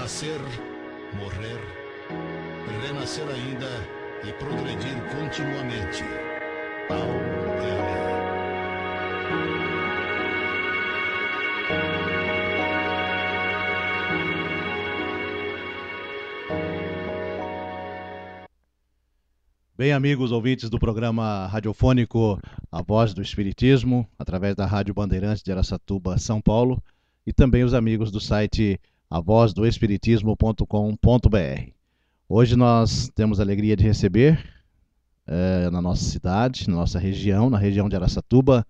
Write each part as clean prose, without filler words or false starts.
Nascer, morrer, renascer ainda e progredir continuamente. Tal é a lei. Bem, amigos ouvintes do programa radiofônico A Voz do Espiritismo, através da Rádio Bandeirantes de Araçatuba, São Paulo, e também os amigos do site avozdoespiritismo.com.br. Hoje nós temos a alegria de receber, na nossa cidade, na nossa região, na região de Araçatuba,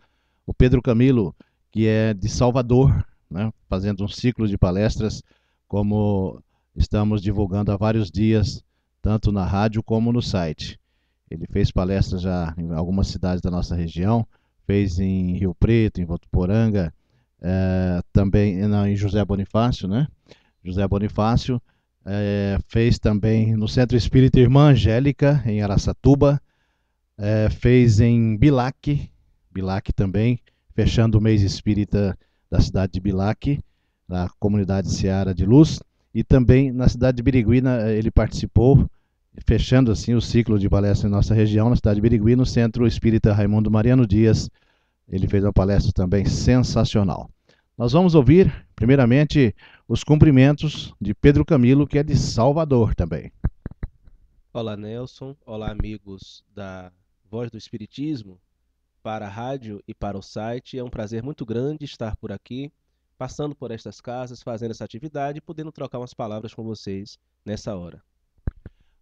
o Pedro Camilo, que é de Salvador, né, fazendo um ciclo de palestras, como estamos divulgando há vários dias, tanto na rádio como no site. Ele fez palestras já em algumas cidades da nossa região, fez em Rio Preto, em Votuporanga, também em José Bonifácio, né? José Bonifácio, fez também no Centro Espírita Irmã Angélica, em Araçatuba, fez em Bilac também, fechando o mês espírita da cidade de Bilac, na comunidade Seara de Luz, e também na cidade de Birigui ele participou, fechando assim o ciclo de palestra em nossa região, na cidade de Birigui, no Centro Espírita Raimundo Mariano Dias. Ele fez uma palestra também sensacional. Nós vamos ouvir, primeiramente, os cumprimentos de Pedro Camilo, que é de Salvador também. Olá, Nelson. Olá, amigos da Voz do Espiritismo, para a rádio e para o site. É um prazer muito grande estar por aqui, passando por estas casas, fazendo essa atividade e podendo trocar umas palavras com vocês nessa hora.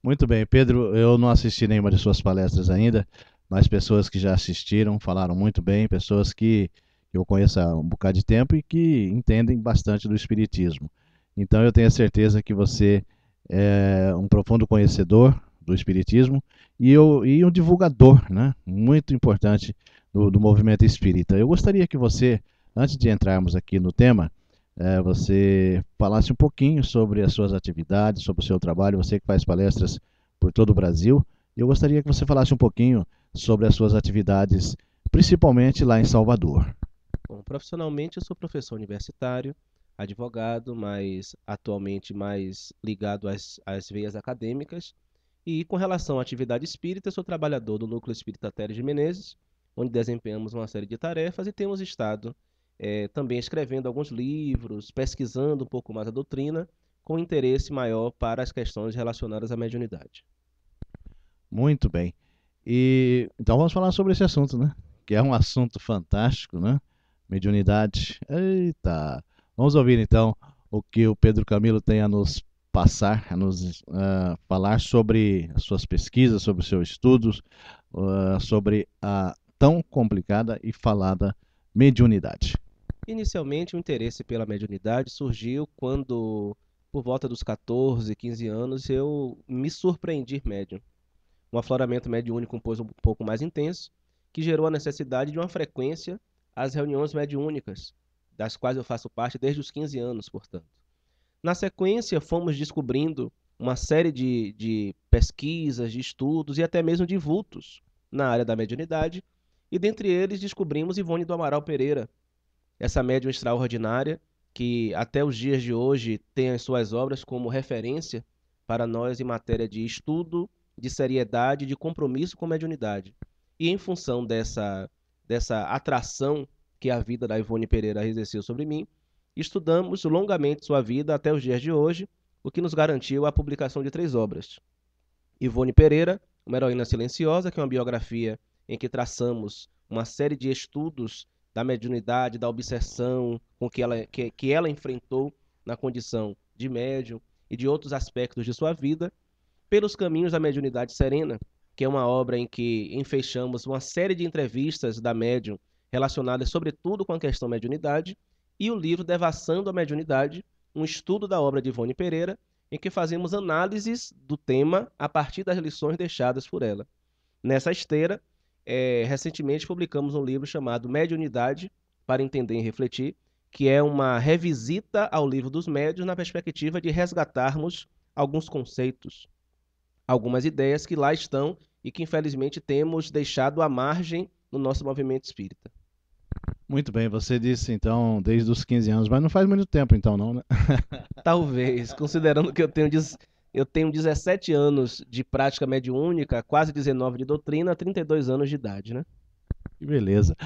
Muito bem, Pedro, eu não assisti nenhuma de suas palestras ainda, mas pessoas que já assistiram falaram muito bem, pessoas que eu conheço há um bocado de tempo e que entendem bastante do Espiritismo. Então eu tenho a certeza que você é um profundo conhecedor do Espiritismo e um divulgador, né, muito importante do movimento espírita. Eu gostaria que você, antes de entrarmos aqui no tema, você falasse um pouquinho sobre as suas atividades, sobre o seu trabalho, você que faz palestras por todo o Brasil. Eu gostaria que você falasse um pouquinho sobre as suas atividades, principalmente lá em Salvador. Bom, profissionalmente eu sou professor universitário, advogado, mas atualmente mais ligado às veias acadêmicas. E com relação à atividade espírita, eu sou trabalhador do Núcleo Espírita Teres de Menezes, onde desempenhamos uma série de tarefas e temos estado também escrevendo alguns livros, pesquisando um pouco mais a doutrina, com interesse maior para as questões relacionadas à mediunidade. Muito bem. E então vamos falar sobre esse assunto, né? Que é um assunto fantástico, né? Mediunidade. Eita! Vamos ouvir então o que o Pedro Camilo tem a nos passar, a nos falar sobre as suas pesquisas, sobre os seus estudos, sobre a tão complicada e falada mediunidade. Inicialmente, o interesse pela mediunidade surgiu quando, por volta dos 14, 15 anos, eu me surpreendi médium. Um afloramento mediúnico um pouco mais intenso, que gerou a necessidade de uma frequência às reuniões mediúnicas, das quais eu faço parte desde os 15 anos, portanto. Na sequência, fomos descobrindo uma série de pesquisas, de estudos e até mesmo de vultos na área da mediunidade, e dentre eles descobrimos Ivone do Amaral Pereira, essa médium extraordinária que até os dias de hoje tem as suas obras como referência para nós em matéria de estudo, de seriedade, de compromisso com a mediunidade. E em função dessa atração que a vida da Ivone Pereira exerceu sobre mim, estudamos longamente sua vida até os dias de hoje, o que nos garantiu a publicação de 3 obras. Ivone Pereira, Uma Heroína Silenciosa, que é uma biografia em que traçamos uma série de estudos da mediunidade, da obsessão com que ela enfrentou na condição de médium e de outros aspectos de sua vida, Pelos Caminhos da Mediunidade Serena, que é uma obra em que enfeixamos uma série de entrevistas da médium relacionadas sobretudo com a questão mediunidade, e o livro Devassando a Mediunidade, um estudo da obra de Ivone Pereira, em que fazemos análises do tema a partir das lições deixadas por ela. Nessa esteira, recentemente publicamos um livro chamado Mediunidade para Entender e Refletir, que é uma revisita ao livro dos médiuns na perspectiva de resgatarmos alguns conceitos, algumas ideias que lá estão e que infelizmente temos deixado à margem no nosso movimento espírita. Muito bem, você disse então desde os 15 anos, mas não faz muito tempo então não, né? Talvez, considerando que eu tenho 17 anos de prática mediúnica, quase 19 de doutrina, 32 anos de idade, né? Que beleza.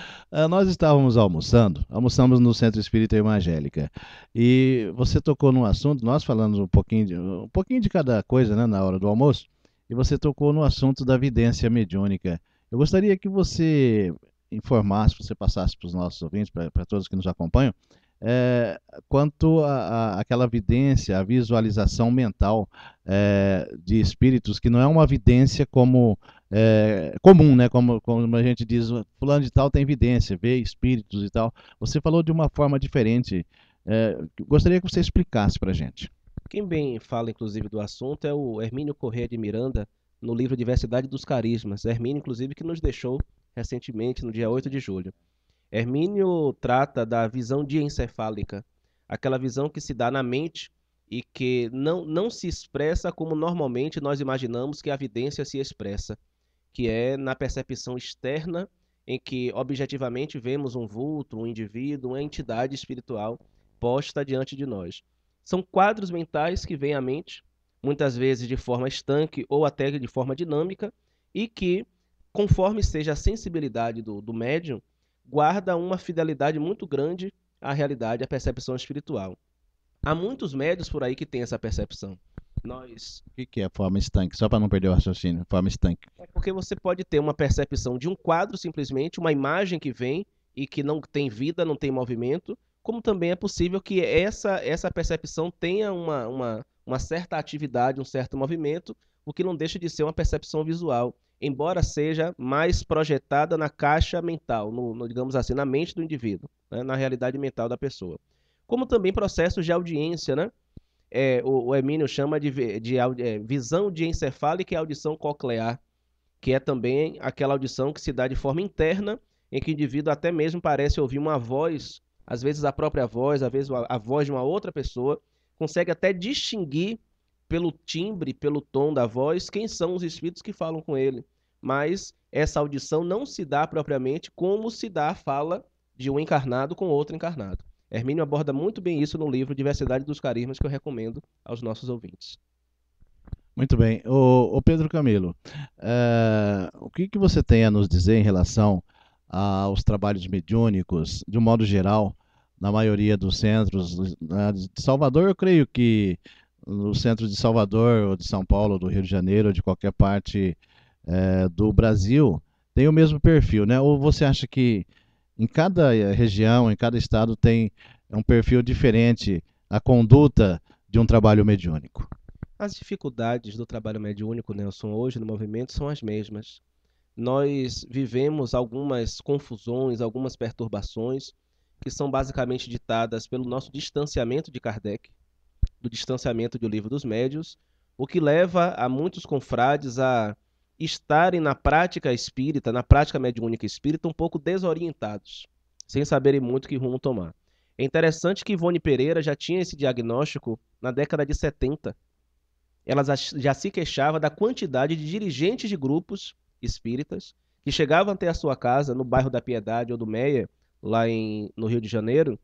Nós estávamos almoçamos no Centro Espírita Evangélica, e você tocou num assunto, nós falamos um pouquinho de cada coisa, né, na hora do almoço, e você tocou no assunto da vidência mediúnica. Eu gostaria que você informasse, você passasse para os nossos ouvintes, para todos que nos acompanham, quanto àquela vidência, a visualização mental de espíritos, que não é uma vidência como comum, né? Como a gente diz, fulano de tal tem vidência, vê espíritos e tal. Você falou de uma forma diferente. Gostaria que você explicasse para a gente. Quem bem fala, inclusive, do assunto é o Hermínio Corrêa de Miranda, no livro Diversidade dos Carismas. Hermínio, inclusive, que nos deixou recentemente, no dia 8 de julho. Hermínio trata da visão diencefálica, aquela visão que se dá na mente e que não se expressa como normalmente nós imaginamos que a vidência se expressa, que é na percepção externa, em que objetivamente vemos um vulto, um indivíduo, uma entidade espiritual posta diante de nós. São quadros mentais que vêm à mente, muitas vezes de forma estanque ou até de forma dinâmica, e que, conforme seja a sensibilidade do médium, guarda uma fidelidade muito grande à realidade, à percepção espiritual. Há muitos médios por aí que têm essa percepção. Nós O que é a forma estanque? Só para não perder o raciocínio, forma estanque. É porque você pode ter uma percepção de um quadro, simplesmente, uma imagem que vem e que não tem vida, não tem movimento, como também é possível que essa percepção tenha uma certa atividade, um certo movimento, o que não deixa de ser uma percepção visual, embora seja mais projetada na caixa mental, digamos assim, na mente do indivíduo, né, na realidade mental da pessoa. Como também processos de audiência, né? O Hermínio chama de visão diencefálica e audição coclear, que é também aquela audição que se dá de forma interna, em que o indivíduo até mesmo parece ouvir uma voz, às vezes a própria voz, às vezes a voz de uma outra pessoa, consegue até distinguir pelo timbre, pelo tom da voz, quem são os espíritos que falam com ele. Mas essa audição não se dá propriamente como se dá a fala de um encarnado com outro encarnado. Hermínio aborda muito bem isso no livro Diversidade dos Carismas, que eu recomendo aos nossos ouvintes. Muito bem. O Pedro Camilo, o que você tem a nos dizer em relação aos trabalhos mediúnicos, de um modo geral, na maioria dos centros, né, de Salvador? Eu creio que nos centros de Salvador, ou de São Paulo, ou do Rio de Janeiro, ou de qualquer parte do Brasil, tem o mesmo perfil, né? Ou você acha que em cada região, em cada estado, tem um perfil diferente a conduta de um trabalho mediúnico? As dificuldades do trabalho mediúnico, Nelson, hoje no movimento são as mesmas. Nós vivemos algumas confusões, algumas perturbações, que são basicamente ditadas pelo nosso distanciamento de Kardec, do distanciamento do Livro dos Médiuns, o que leva a muitos confrades a estarem na prática espírita, na prática mediúnica espírita, um pouco desorientados, sem saberem muito que rumo tomar. É interessante que Ivone Pereira já tinha esse diagnóstico na década de 70. Ela já se queixava da quantidade de dirigentes de grupos espíritas que chegavam até a sua casa, no bairro da Piedade ou do Meia, lá no Rio de Janeiro,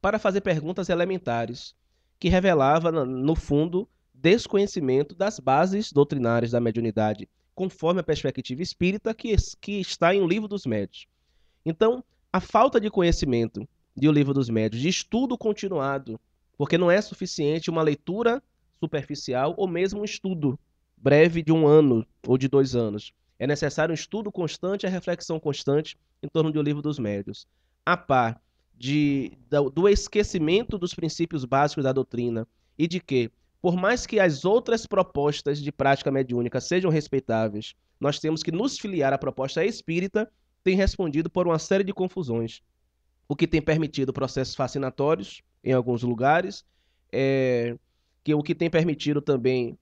para fazer perguntas elementares, que revelava, no fundo, desconhecimento das bases doutrinárias da mediunidade, conforme a perspectiva espírita que está em O Livro dos Médiuns. Então, a falta de conhecimento de O Livro dos Médiuns, de estudo continuado, porque não é suficiente uma leitura superficial ou mesmo um estudo breve de 1 ano ou de 2 anos. É necessário um estudo constante, a reflexão constante em torno do Livro dos Médiuns. A par do esquecimento dos princípios básicos da doutrina e de que, por mais que as outras propostas de prática mediúnica sejam respeitáveis, nós temos que nos filiar à proposta espírita, tem respondido por uma série de confusões, o que tem permitido processos fascinatórios em alguns lugares, o que tem permitido também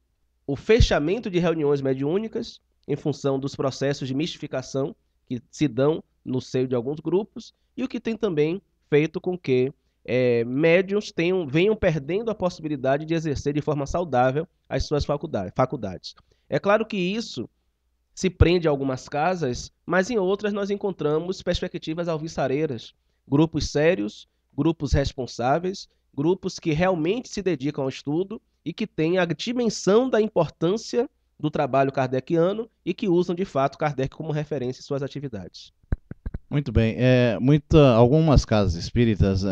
o fechamento de reuniões mediúnicas em função dos processos de mistificação que se dão no seio de alguns grupos, e o que tem também feito com que médiuns venham perdendo a possibilidade de exercer de forma saudável as suas faculdades. É claro que isso se prende a algumas casas, mas em outras nós encontramos perspectivas alvissareiras, Grupos sérios, grupos responsáveis, grupos que realmente se dedicam ao estudo e que têm a dimensão da importância do trabalho kardeciano e que usam, de fato, Kardec como referência em suas atividades. Muito bem. Algumas casas espíritas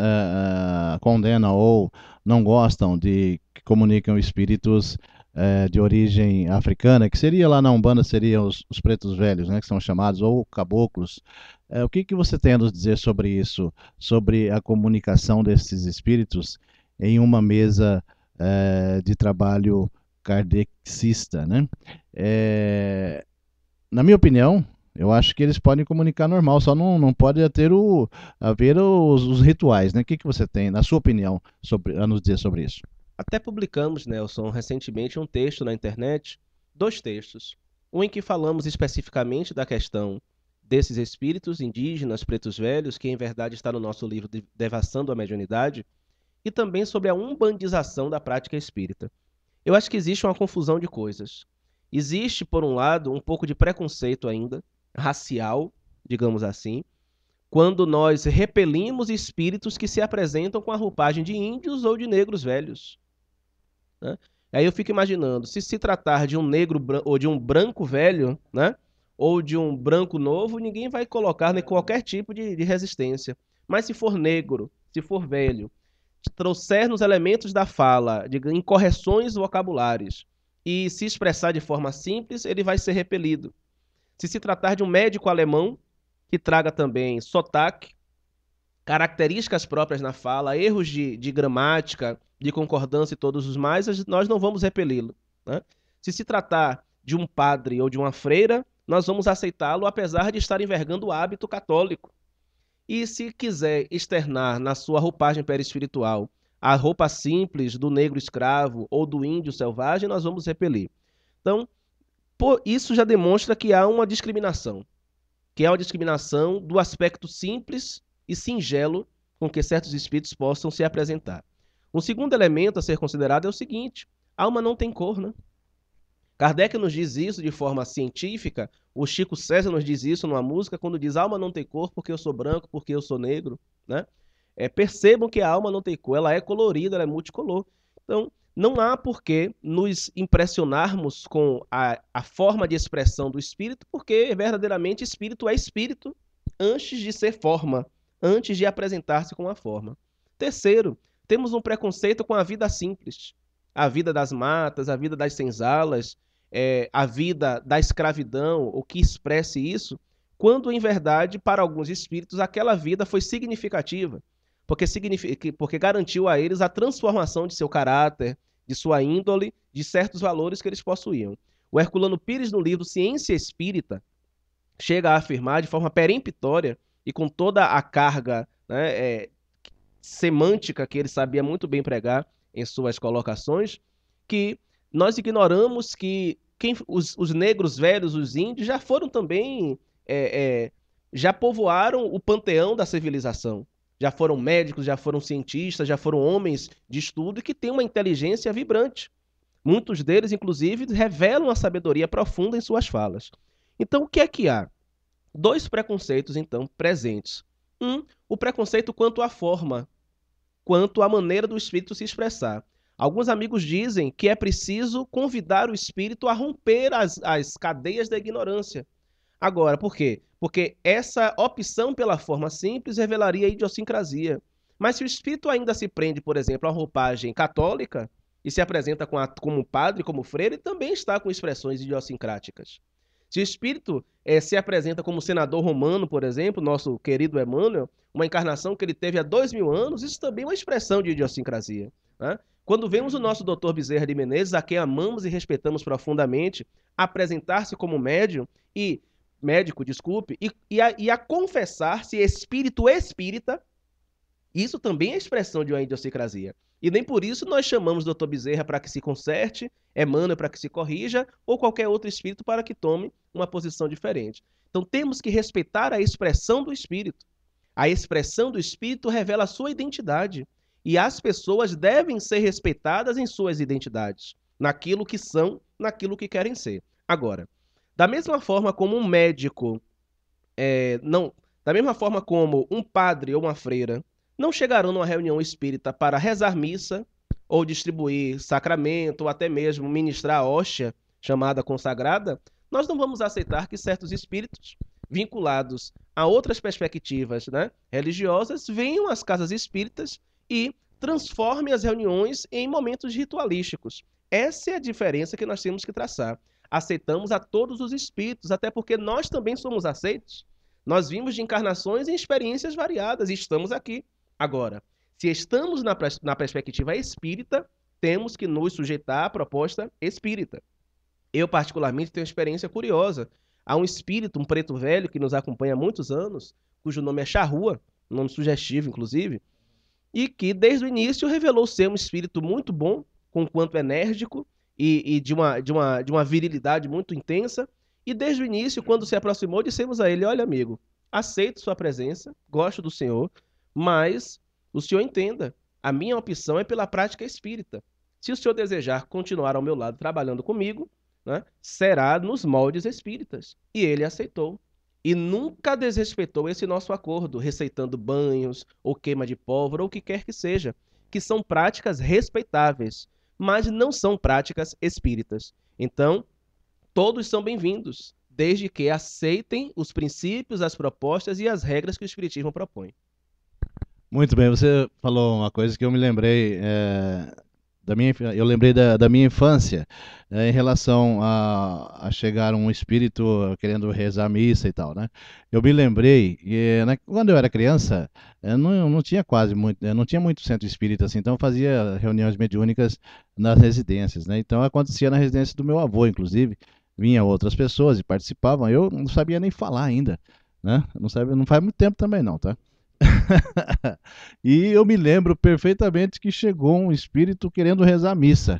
condenam ou não gostam de que comunicam espíritos de origem africana, que seria lá na Umbanda, seriam os pretos velhos, né, que são chamados, ou caboclos. O que você tem a nos dizer sobre isso, sobre a comunicação desses espíritos em uma mesa de trabalho kardecista, né? Na minha opinião, eu acho que eles podem comunicar normal, só não pode haver os rituais, né? O que você tem, na sua opinião, a nos dizer sobre isso? Até publicamos, Nelson, recentemente um texto na internet, 2 textos. Um em que falamos especificamente da questão desses espíritos indígenas, pretos velhos, que em verdade está no nosso livro Devassando a Mediunidade, e também sobre a umbandização da prática espírita. Eu acho que existe uma confusão de coisas. Existe, por um lado, um pouco de preconceito ainda, racial, digamos assim, quando nós repelimos espíritos que se apresentam com a roupagem de índios ou de negros velhos, né? Aí eu fico imaginando, se tratar de um negro ou de um branco velho, né? Ou de um branco novo, ninguém vai colocar qualquer tipo de resistência. Mas se for negro, se for velho, trouxer nos elementos da fala, em correções vocabulares, e se expressar de forma simples, ele vai ser repelido. Se tratar de um médico alemão, que traga também sotaque, características próprias na fala, erros de gramática, de concordância e todos os mais, nós não vamos repeli-lo, né? Se tratar de um padre ou de uma freira, nós vamos aceitá-lo apesar de estar envergando o hábito católico. E se quiser externar na sua roupagem perispiritual a roupa simples do negro escravo ou do índio selvagem, nós vamos repelir. Então, isso já demonstra que há uma discriminação, do aspecto simples e singelo com que certos espíritos possam se apresentar. Um segundo elemento a ser considerado é o seguinte: a alma não tem cor, né? Kardec nos diz isso de forma científica, o Chico César nos diz isso numa música, quando diz alma não tem cor porque eu sou branco, porque eu sou negro, né? Percebam que a alma não tem cor, ela é colorida, ela é multicolor. Então, não há por que nos impressionarmos com a forma de expressão do espírito, porque verdadeiramente espírito é espírito antes de ser forma, antes de apresentar-se com a forma. Terceiro, temos um preconceito com a vida simples, a vida das matas, a vida das senzalas, a vida da escravidão, o que expresse isso, quando em verdade, para alguns espíritos, aquela vida foi significativa, porque garantiu a eles a transformação de seu caráter, de sua índole, de certos valores que eles possuíam. O Herculano Pires, no livro Ciência Espírita, chega a afirmar de forma peremptória e com toda a carga, né, semântica que ele sabia muito bem pregar em suas colocações, que nós ignoramos que os negros velhos, os índios, já foram também, já povoaram o panteão da civilização. Já foram médicos, já foram cientistas, já foram homens de estudo e que têm uma inteligência vibrante. Muitos deles, inclusive, revelam a sabedoria profunda em suas falas. Então, o que é que há? 2 preconceitos, então, presentes. O preconceito quanto à forma, quanto à maneira do espírito se expressar. Alguns amigos dizem que é preciso convidar o espírito a romper as cadeias da ignorância. Agora, por quê? Porque essa opção pela forma simples revelaria idiosincrasia. Mas se o espírito ainda se prende, por exemplo, à roupagem católica e se apresenta como padre, como freire, ele também está com expressões idiosincráticas. Se o espírito se apresenta como senador romano, por exemplo, nosso querido Emmanuel, uma encarnação que ele teve há 2000 anos, isso também é uma expressão de idiosincrasia, né? Quando vemos o nosso Dr. Bezerra de Menezes, a quem amamos e respeitamos profundamente, apresentar-se como médico, e a confessar-se espírito espírita, isso também é expressão de uma idiosincrasia. E nem por isso nós chamamos o Dr. Bezerra para que se conserte, Emmanuel para que se corrija, ou qualquer outro espírito para que tome uma posição diferente. Então temos que respeitar a expressão do espírito. A expressão do espírito revela a sua identidade. E as pessoas devem ser respeitadas em suas identidades, naquilo que são, naquilo que querem ser. Agora, da mesma forma como um médico Da mesma forma como um padre ou uma freira não chegarão numa reunião espírita para rezar missa, ou distribuir sacramento, ou até mesmo ministrar a hóstia, chamada consagrada, nós não vamos aceitar que certos espíritos vinculados a outras perspectivas, né, religiosas venham às casas espíritas e transformem as reuniões em momentos ritualísticos. Essa é a diferença que nós temos que traçar. Aceitamos a todos os espíritos, até porque nós também somos aceitos. Nós vimos de encarnações em experiências variadas e estamos aqui. Agora, se estamos na perspectiva espírita, temos que nos sujeitar à proposta espírita. Eu, particularmente, tenho uma experiência curiosa. Há um espírito, um preto velho, que nos acompanha há muitos anos, cujo nome é Charrua, um nome sugestivo, inclusive, e que, desde o início, revelou ser um espírito muito bom, conquanto enérgico e de uma virilidade muito intensa. E, desde o início, quando se aproximou, dissemos a ele: olha, amigo, aceito sua presença, gosto do senhor, mas o senhor entenda, a minha opção é pela prática espírita. Se o senhor desejar continuar ao meu lado trabalhando comigo, né, será nos moldes espíritas. E ele aceitou. E nunca desrespeitou esse nosso acordo, receitando banhos, ou queima de pólvora, ou o que quer que seja, que são práticas respeitáveis, mas não são práticas espíritas. Então, todos são bem-vindos, desde que aceitem os princípios, as propostas e as regras que o Espiritismo propõe. Muito bem, você falou uma coisa que eu me lembrei, eu lembrei da minha infância, em relação a chegar um espírito querendo rezar a missa e tal, né? Eu me lembrei, quando eu era criança, não tinha não tinha muito centro espírita assim, então eu fazia reuniões mediúnicas nas residências, né? Então acontecia na residência do meu avô, inclusive, vinham outras pessoas e participavam, eu não sabia nem falar ainda, né? Não faz muito tempo também não, tá? E eu me lembro perfeitamente que chegou um espírito querendo rezar a missa.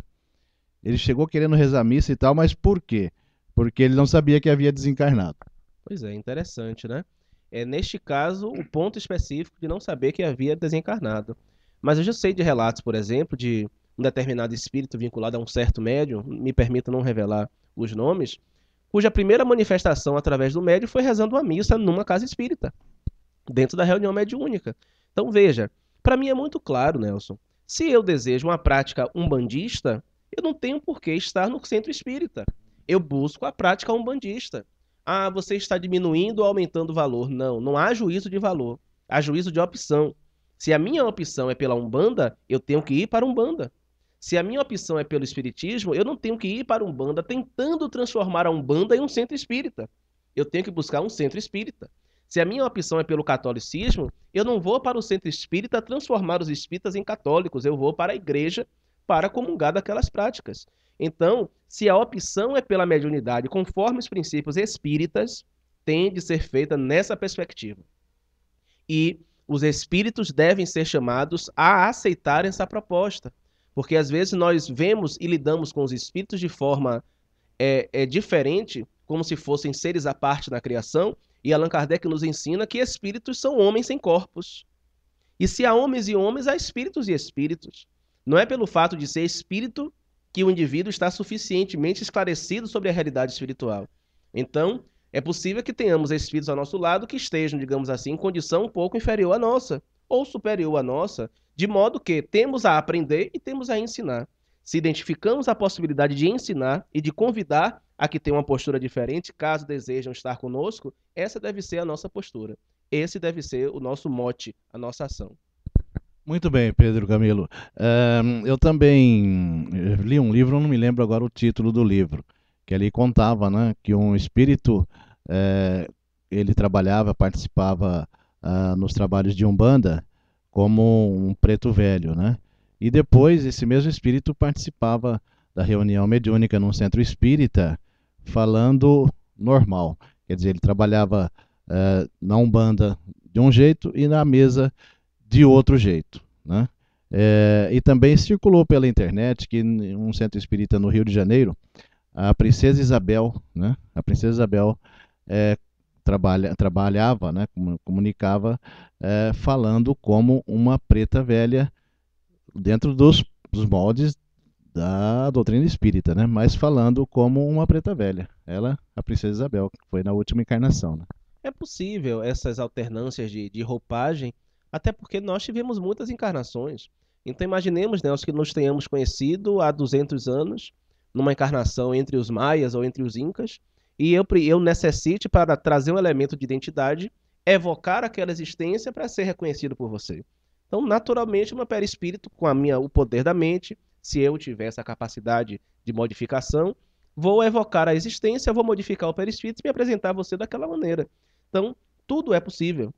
Ele chegou querendo rezar a missa e tal, mas por quê? Porque ele não sabia que havia desencarnado. Pois é, interessante, né? É neste caso o ponto específico de não saber que havia desencarnado. Mas eu já sei de relatos, por exemplo, de um determinado espírito vinculado a um certo médium, me permita não revelar os nomes, cuja primeira manifestação através do médium foi rezando uma missa numa casa espírita, dentro da reunião mediúnica. Então veja, para mim é muito claro, Nelson, se eu desejo uma prática umbandista, eu não tenho por que estar no centro espírita. Eu busco a prática umbandista. Ah, você está diminuindo ou aumentando o valor. Não, não há juízo de valor. Há juízo de opção. Se a minha opção é pela Umbanda, eu tenho que ir para a Umbanda. Se a minha opção é pelo Espiritismo, eu não tenho que ir para a Umbanda tentando transformar a Umbanda em um centro espírita. Eu tenho que buscar um centro espírita. Se a minha opção é pelo catolicismo, eu não vou para o centro espírita transformar os espíritas em católicos, eu vou para a igreja para comungar daquelas práticas. Então, se a opção é pela mediunidade conforme os princípios espíritas, tem de ser feita nessa perspectiva. E os espíritos devem ser chamados a aceitar essa proposta, porque às vezes nós vemos e lidamos com os espíritos de forma diferente, como se fossem seres à parte na criação, e Allan Kardec nos ensina que espíritos são homens sem corpos. E se há homens e homens, há espíritos e espíritos. Não é pelo fato de ser espírito que o indivíduo está suficientemente esclarecido sobre a realidade espiritual. Então, é possível que tenhamos espíritos ao nosso lado que estejam, digamos assim, em condição um pouco inferior à nossa, ou superior à nossa, de modo que temos a aprender e temos a ensinar. Se identificamos a possibilidade de ensinar e de convidar a que tenham uma postura diferente, caso desejam estar conosco, essa deve ser a nossa postura. Esse deve ser o nosso mote, a nossa ação. Muito bem, Pedro Camilo. Eu também li um livro, não me lembro agora o título do livro, que ali contava, né, que um espírito, ele participava nos trabalhos de Umbanda como um preto velho, né? E depois esse mesmo espírito participava da reunião mediúnica num centro espírita falando normal. Quer dizer, ele trabalhava na Umbanda de um jeito e na mesa de outro jeito, né? E também circulou pela internet que em um centro espírita no Rio de Janeiro, a Princesa Isabel, né? A Princesa Isabel trabalhava, né? Comunicava falando como uma preta velha dentro dos moldes da doutrina espírita, né? Mas falando como uma preta velha. Ela, a Princesa Isabel, que foi na última encarnação, né? É possível essas alternâncias de roupagem, até porque nós tivemos muitas encarnações. Então imaginemos, né, os que nos tenhamos conhecido há 200 anos, numa encarnação entre os maias ou entre os incas, e eu necessite, para trazer um elemento de identidade, evocar aquela existência para ser reconhecido por você. Então, naturalmente, meu perispírito, com o poder da mente, se eu tiver essa capacidade de modificação, vou evocar a existência, vou modificar o perispírito e me apresentar a você daquela maneira. Então, tudo é possível,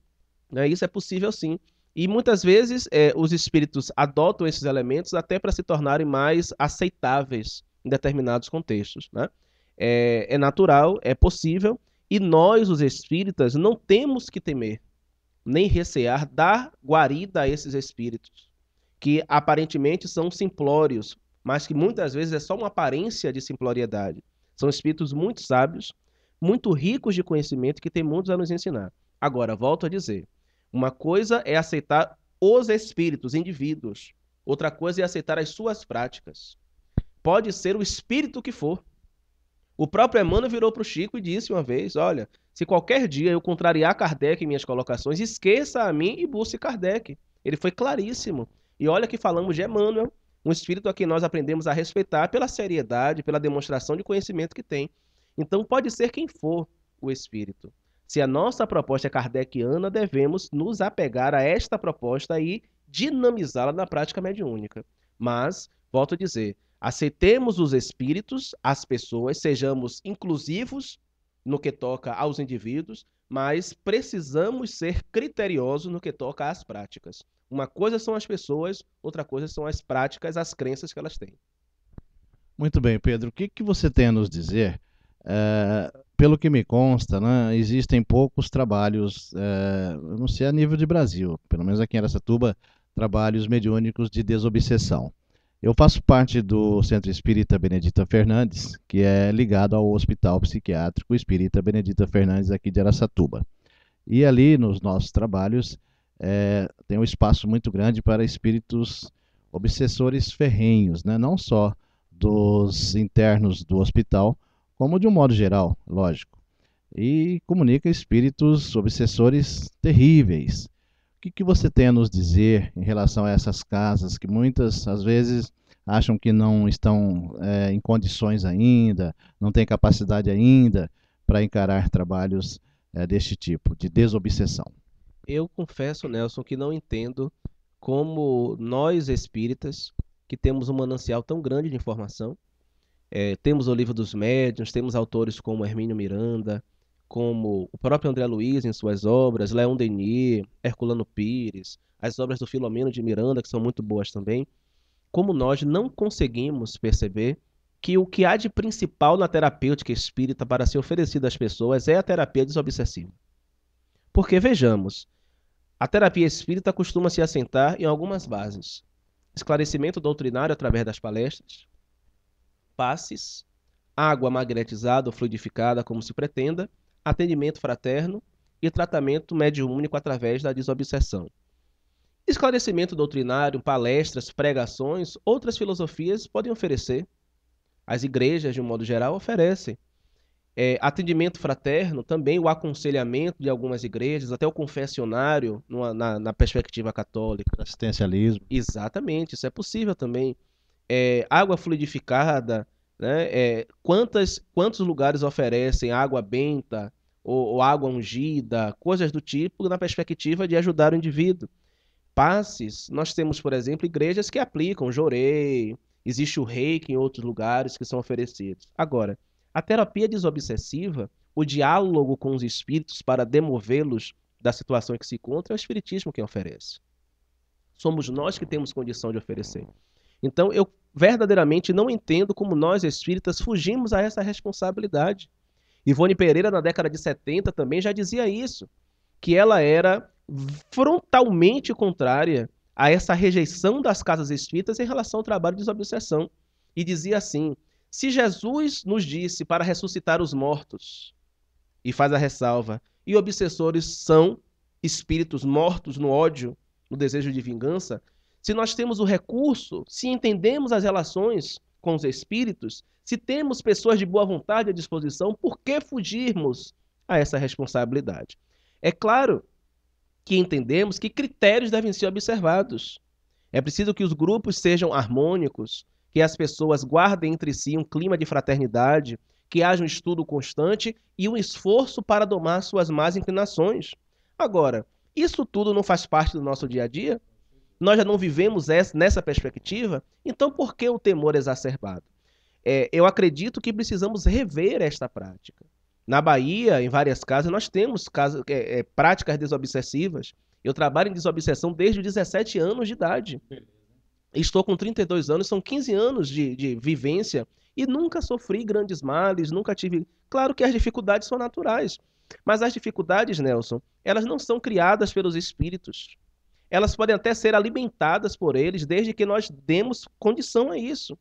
né? Isso é possível sim. E muitas vezes os espíritos adotam esses elementos até para se tornarem mais aceitáveis em determinados contextos, né? É natural, é possível, e nós, os espíritas, não temos que temer, nem recear dar guarida a esses espíritos, que aparentemente são simplórios, mas que muitas vezes é só uma aparência de simploriedade. São espíritos muito sábios, muito ricos de conhecimento, que têm muito a nos ensinar. Agora, volto a dizer, uma coisa é aceitar os espíritos, indivíduos. Outra coisa é aceitar as suas práticas. Pode ser o espírito que for. O próprio Emmanuel virou para o Chico e disse uma vez, olha, se qualquer dia eu contrariar Kardec em minhas colocações, esqueça a mim e busque Kardec. Ele foi claríssimo. E olha que falamos de Emmanuel, um espírito a quem nós aprendemos a respeitar pela seriedade, pela demonstração de conhecimento que tem. Então pode ser quem for o espírito. Se a nossa proposta é kardeciana, devemos nos apegar a esta proposta e dinamizá-la na prática mediúnica. Mas, volto a dizer, aceitemos os espíritos, as pessoas, sejamos inclusivos no que toca aos indivíduos, mas precisamos ser criteriosos no que toca às práticas. Uma coisa são as pessoas, outra coisa são as práticas, as crenças que elas têm. Muito bem, Pedro. O que você tem a nos dizer? Pelo que me consta, né, existem poucos trabalhos, eu não sei a nível de Brasil, pelo menos aqui em Araçatuba, trabalhos mediúnicos de desobsessão. Eu faço parte do Centro Espírita Benedita Fernandes, que é ligado ao Hospital Psiquiátrico Espírita Benedita Fernandes aqui de Araçatuba. E ali, nos nossos trabalhos, tem um espaço muito grande para espíritos obsessores ferrenhos, né? Não só dos internos do hospital, como de um modo geral, lógico. E comunica espíritos obsessores terríveis. O que você tem a nos dizer em relação a essas casas que muitas, às vezes, acham que não estão em condições ainda, não têm capacidade ainda para encarar trabalhos deste tipo, de desobsessão? Eu confesso, Nelson, que não entendo como nós espíritas, que temos um manancial tão grande de informação, temos o Livro dos Médiuns, temos autores como Hermínio Miranda, como o próprio André Luiz em suas obras, Leon Denis, Herculano Pires, as obras do Filomeno de Miranda, que são muito boas também, como nós não conseguimos perceber que o que há de principal na terapêutica espírita para ser oferecida às pessoas é a terapia desobsessiva. Porque, vejamos, a terapia espírita costuma se assentar em algumas bases: esclarecimento doutrinário através das palestras, passes, água magnetizada ou fluidificada, como se pretenda, atendimento fraterno e tratamento mediúnico através da desobsessão. Esclarecimento doutrinário, palestras, pregações, outras filosofias podem oferecer. As igrejas, de um modo geral, oferecem. Atendimento fraterno, também o aconselhamento de algumas igrejas, até o confessionário na perspectiva católica. Assistencialismo. Exatamente, isso é possível também. Água fluidificada, né? Quantos lugares oferecem água benta ou água ungida, coisas do tipo, na perspectiva de ajudar o indivíduo. Passes, nós temos, por exemplo, igrejas que aplicam jorei, existe o reiki em outros lugares que são oferecidos. Agora, a terapia desobsessiva, o diálogo com os espíritos para demovê-los da situação em que se encontram, é o espiritismo quem oferece. Somos nós que temos condição de oferecer. Então, eu verdadeiramente não entendo como nós, espíritas, fugimos a essa responsabilidade. Ivone Pereira, na década de 70, também já dizia isso, que ela era frontalmente contrária a essa rejeição das casas espíritas em relação ao trabalho de desobsessão. E dizia assim: se Jesus nos disse para ressuscitar os mortos, e faz a ressalva, e obsessores são espíritos mortos no ódio, no desejo de vingança, se nós temos o recurso, se entendemos as relações com os espíritos, se temos pessoas de boa vontade à disposição, por que fugirmos a essa responsabilidade. É claro que entendemos que critérios devem ser observados. É preciso que os grupos sejam harmônicos, que as pessoas guardem entre si um clima de fraternidade, que haja um estudo constante e um esforço para domar suas más inclinações. Agora, isso tudo não faz parte do nosso dia a dia? Nós já não vivemos nessa perspectiva? Então, por que o temor exacerbado? Eu acredito que precisamos rever esta prática. Na Bahia, em várias casas, nós temos práticas desobsessivas. Eu trabalho em desobsessão desde os 17 anos de idade. Estou com 32 anos, são 15 anos de vivência e nunca sofri grandes males, nunca tive... Claro que as dificuldades são naturais, mas as dificuldades, Nelson, elas não são criadas pelos espíritos. Elas podem até ser alimentadas por eles, desde que nós demos condição a isso.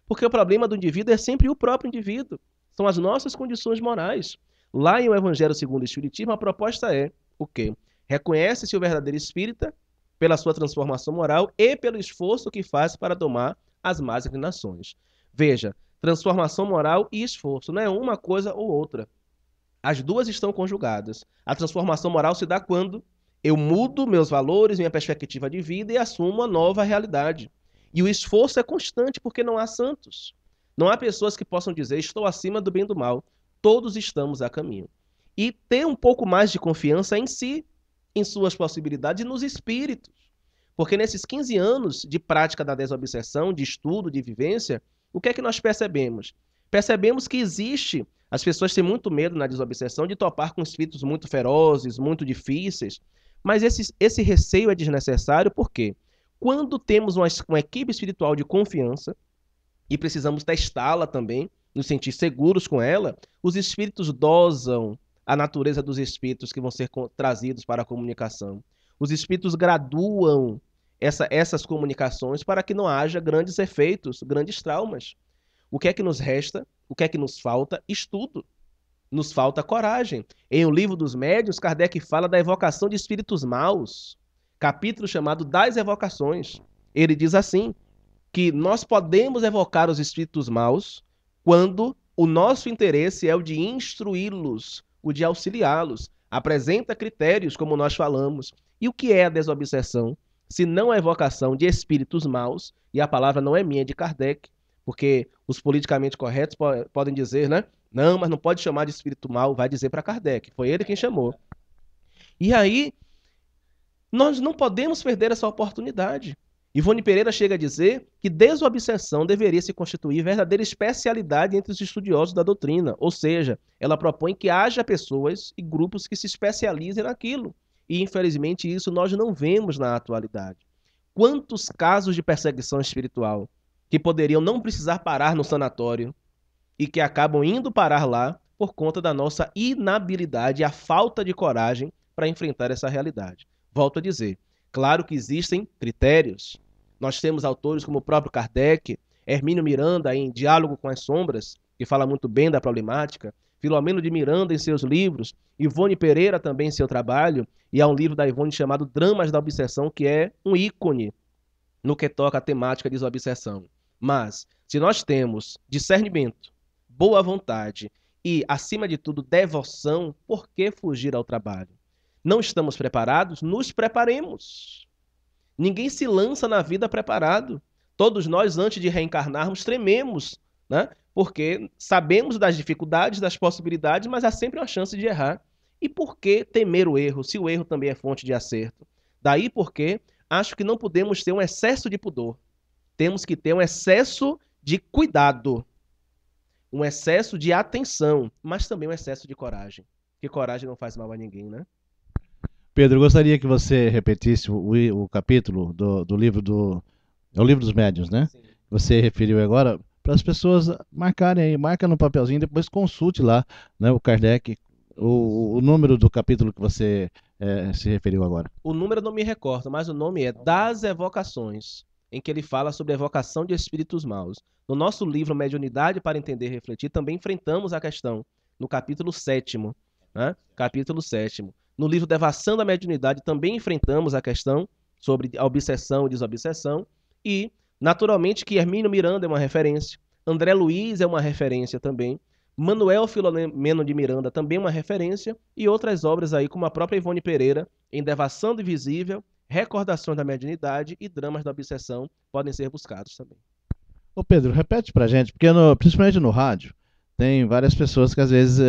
Porque o problema do indivíduo é sempre o próprio indivíduo. São as nossas condições morais. Lá em O Evangelho segundo o Espiritismo, a proposta é o quê? Reconhece-se o verdadeiro espírita pela sua transformação moral e pelo esforço que faz para domar as más inclinações. Veja, transformação moral e esforço. Não é uma coisa ou outra. As duas estão conjugadas. A transformação moral se dá quando eu mudo meus valores, minha perspectiva de vida e assumo uma nova realidade. E o esforço é constante porque não há santos. Não há pessoas que possam dizer, estou acima do bem e do mal. Todos estamos a caminho. E ter um pouco mais de confiança em si, em suas possibilidades e nos espíritos. Porque nesses 15 anos de prática da desobsessão, de estudo, de vivência, o que é que nós percebemos? Percebemos que existe, as pessoas têm muito medo na desobsessão de topar com espíritos muito ferozes, muito difíceis, mas esse receio é desnecessário porque quando temos uma equipe espiritual de confiança, e precisamos testá-la também, nos sentir seguros com ela, os espíritos dosam a natureza dos espíritos que vão ser trazidos para a comunicação. Os espíritos graduam essas comunicações para que não haja grandes efeitos, grandes traumas. O que é que nos resta? O que é que nos falta? Estudo. Nos falta coragem. Em O Livro dos Médiuns, Kardec fala da evocação de espíritos maus, capítulo chamado Das Evocações. Ele diz assim, que nós podemos evocar os espíritos maus quando o nosso interesse é o de instruí-los, o de auxiliá-los. Apresenta critérios, como nós falamos. E o que é a desobsessão? Se não a evocação de espíritos maus, e a palavra não é minha, é de Kardec, porque os politicamente corretos podem dizer, né? Não, mas não pode chamar de espírito mau, vai dizer para Kardec. Foi ele quem chamou. E aí, nós não podemos perder essa oportunidade. Ivone Pereira chega a dizer que desobsessão deveria se constituir verdadeira especialidade entre os estudiosos da doutrina, ou seja, ela propõe que haja pessoas e grupos que se especializem naquilo. E, infelizmente, isso nós não vemos na atualidade. Quantos casos de perseguição espiritual que poderiam não precisar parar no sanatório e que acabam indo parar lá por conta da nossa inabilidade e a falta de coragem para enfrentar essa realidade. Volto a dizer, claro que existem critérios. Nós temos autores como o próprio Kardec, Hermínio Miranda em Diálogo com as Sombras, que fala muito bem da problemática, Filomeno de Miranda em seus livros, Ivone Pereira também em seu trabalho, e há um livro da Ivone chamado Dramas da Obsessão, que é um ícone no que toca a temática de desobsessão. Mas, se nós temos discernimento, boa vontade e, acima de tudo, devoção, por que fugir ao trabalho? Não estamos preparados? Nos preparemos. Ninguém se lança na vida preparado. Todos nós, antes de reencarnarmos, trememos, né? Porque sabemos das dificuldades, das possibilidades, mas há sempre uma chance de errar. E por que temer o erro, se o erro também é fonte de acerto? Daí porque acho que não podemos ter um excesso de pudor. Temos que ter um excesso de cuidado, um excesso de atenção, mas também um excesso de coragem. Porque coragem não faz mal a ninguém, né? Pedro, eu gostaria que você repetisse o capítulo do livro é o Livro dos Médiuns, né? Sim. Você referiu agora, para as pessoas marcarem aí, marca no papelzinho, depois consulte lá, né, o Kardec, o número do capítulo que você se referiu agora. O número eu não me recordo, mas o nome é Das Evocações, em que ele fala sobre a evocação de espíritos maus. No nosso livro Mediunidade para Entender e Refletir, também enfrentamos a questão, no capítulo 7º, né? Capítulo 7º. No livro Devassando a Mediunidade também enfrentamos a questão sobre a obsessão e desobsessão e, naturalmente, que Hermínio Miranda é uma referência, André Luiz é uma referência também, Manuel Filomeno de Miranda, também uma referência, e outras obras aí, como a própria Ivone Pereira, em Devassando Invisível, Recordações da Mediunidade e Dramas da Obsessão, podem ser buscados também. Ô Pedro, repete pra gente, porque principalmente no rádio, tem várias pessoas que às vezes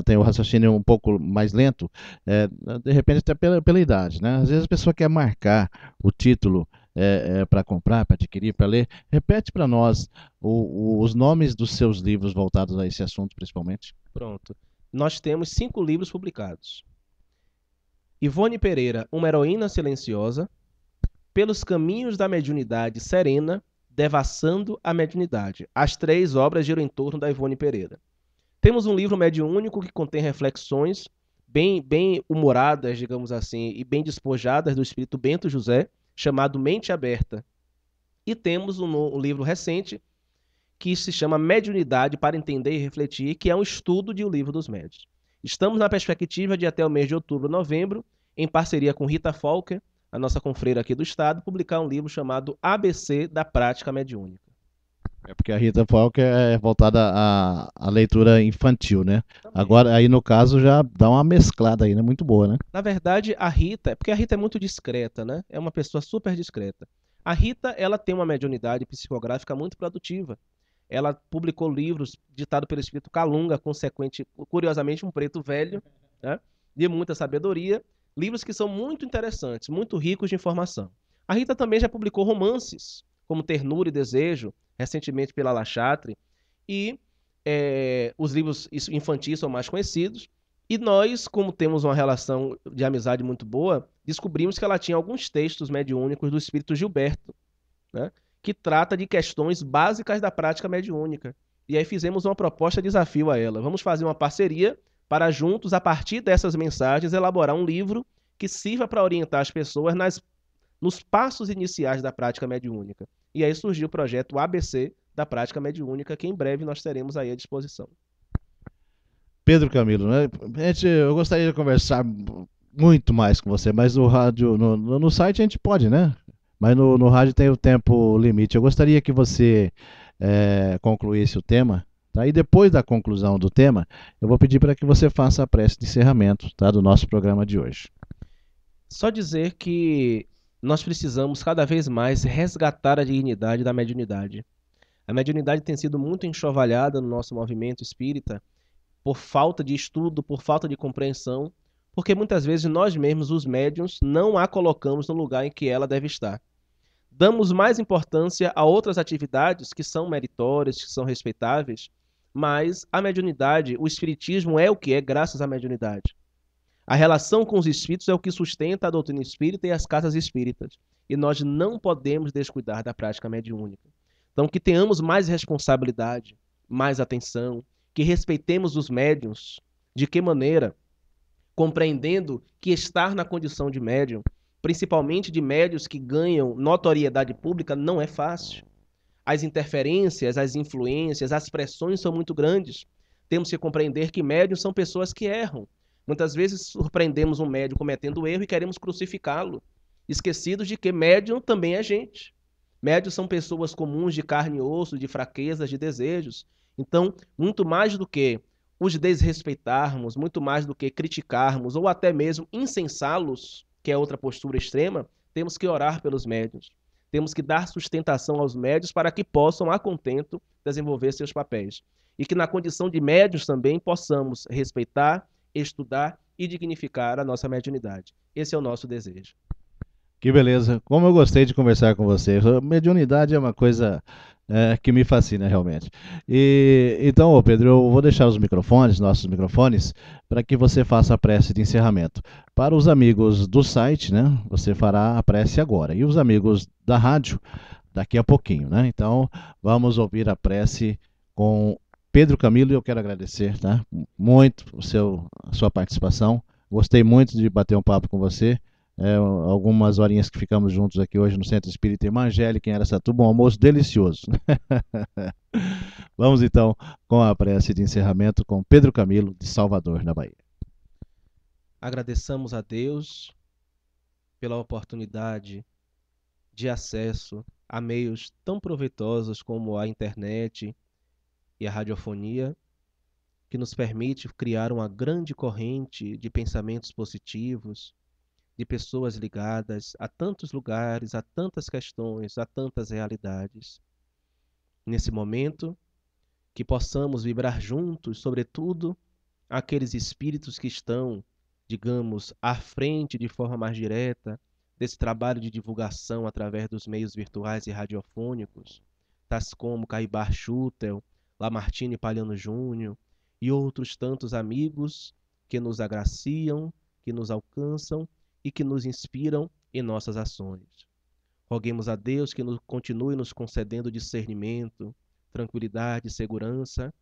têm o raciocínio um pouco mais lento, de repente até pela idade, né? Às vezes a pessoa quer marcar o título para comprar, para adquirir, para ler. Repete para nós os nomes dos seus livros voltados a esse assunto, principalmente. Pronto. Nós temos 5 livros publicados. Ivone Pereira, Uma Heroína Silenciosa, Pelos Caminhos da Mediunidade Serena, Devassando a Mediunidade. As 3 obras giram em torno da Ivone Pereira. Temos um livro mediúnico que contém reflexões bem humoradas, digamos assim, e bem despojadas do espírito Bento José, chamado Mente Aberta. E temos um livro recente que se chama Mediunidade para Entender e Refletir, que é um estudo de O Livro dos Médiuns. Estamos na perspectiva de, até o mês de outubro, novembro, em parceria com Rita Folker, a nossa confreira aqui do estado, publicar um livro chamado ABC da Prática Mediúnica. É porque a Rita Falk é voltada à leitura infantil, né? Também. Agora, aí no caso, já dá uma mesclada aí, né? Muito boa, né? Na verdade, a Rita, porque a Rita é muito discreta, né? É uma pessoa super discreta. A Rita, ela tem uma mediunidade psicográfica muito produtiva. Ela publicou livros ditados pelo espírito Calunga, consequente, curiosamente, um preto velho, né? De muita sabedoria. Livros que são muito interessantes, muito ricos de informação. A Rita também já publicou romances, como Ternura e Desejo, recentemente pela La Chatre, e os livros infantis são mais conhecidos. E nós, como temos uma relação de amizade muito boa, descobrimos que ela tinha alguns textos mediúnicos do espírito Gilberto, né, que trata de questões básicas da prática mediúnica. E aí fizemos uma proposta de desafio a ela. Vamos fazer uma parceria para juntos, a partir dessas mensagens, elaborar um livro que sirva para orientar as pessoas nos passos iniciais da prática mediúnica. E aí surgiu o projeto ABC da prática mediúnica, que em breve nós teremos aí à disposição. Pedro Camilo, né? Gente, eu gostaria de conversar muito mais com você, mas no rádio, no site a gente pode, né? Mas no rádio tem o tempo limite. Eu gostaria que você concluísse o tema, tá? E depois da conclusão do tema, eu vou pedir para que você faça a prece de encerramento, tá? Do nosso programa de hoje. Só dizer que nós precisamos cada vez mais resgatar a dignidade da mediunidade. A mediunidade tem sido muito enxovalhada no nosso movimento espírita por falta de estudo, por falta de compreensão, porque muitas vezes nós mesmos, os médiuns, não a colocamos no lugar em que ela deve estar. Damos mais importância a outras atividades que são meritórias, que são respeitáveis, mas a mediunidade, o espiritismo é o que é graças à mediunidade. A relação com os espíritos é o que sustenta a doutrina espírita e as casas espíritas. E nós não podemos descuidar da prática mediúnica. Então, que tenhamos mais responsabilidade, mais atenção, que respeitemos os médiuns. De que maneira? Compreendendo que estar na condição de médium, principalmente de médiuns que ganham notoriedade pública, não é fácil. As interferências, as influências, as pressões são muito grandes. Temos que compreender que médiuns são pessoas que erram. Muitas vezes surpreendemos um médium cometendo erro e queremos crucificá-lo, esquecidos de que médium também é gente. Médiuns são pessoas comuns de carne e osso, de fraquezas, de desejos. Então, muito mais do que os desrespeitarmos, muito mais do que criticarmos ou até mesmo incensá-los, que é outra postura extrema, temos que orar pelos médiuns. Temos que dar sustentação aos médiuns para que possam, a contento, desenvolver seus papéis. E que na condição de médiuns também possamos respeitar, estudar e dignificar a nossa mediunidade. Esse é o nosso desejo. Que beleza. Como eu gostei de conversar com você. A mediunidade é uma coisa que me fascina realmente. Então, Pedro, eu vou deixar os microfones, nossos microfones, para que você faça a prece de encerramento. Para os amigos do site, né, você fará a prece agora. E os amigos da rádio, daqui a pouquinho, né? Então, vamos ouvir a prece com Pedro Camilo, e eu quero agradecer, tá? Muito a sua participação. Gostei muito de bater um papo com você. Algumas horinhas que ficamos juntos aqui hoje no Centro Espírita Evangélico em Araçatuba, um almoço delicioso. Vamos então com a prece de encerramento com Pedro Camilo, de Salvador, na Bahia. Agradeçamos a Deus pela oportunidade de acesso a meios tão proveitosos como a internet e a radiofonia, que nos permite criar uma grande corrente de pensamentos positivos, de pessoas ligadas a tantos lugares, a tantas questões, a tantas realidades. Nesse momento, que possamos vibrar juntos, sobretudo, aqueles espíritos que estão, digamos, à frente de forma mais direta desse trabalho de divulgação através dos meios virtuais e radiofônicos, tais como Caibar Schutel, Lamartine Palhano Júnior e outros tantos amigos que nos agraciam, que nos alcançam e que nos inspiram em nossas ações. Roguemos a Deus que continue nos concedendo discernimento, tranquilidade e segurança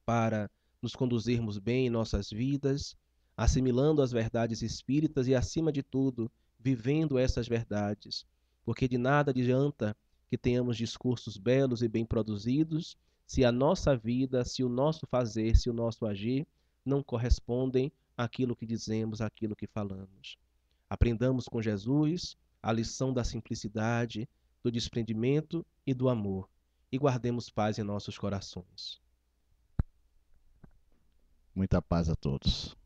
para nos conduzirmos bem em nossas vidas, assimilando as verdades espíritas e, acima de tudo, vivendo essas verdades, porque de nada adianta que tenhamos discursos belos e bem produzidos se a nossa vida, se o nosso fazer, se o nosso agir não correspondem àquilo que dizemos, àquilo que falamos. Aprendamos com Jesus a lição da simplicidade, do desprendimento e do amor, e guardemos paz em nossos corações. Muita paz a todos.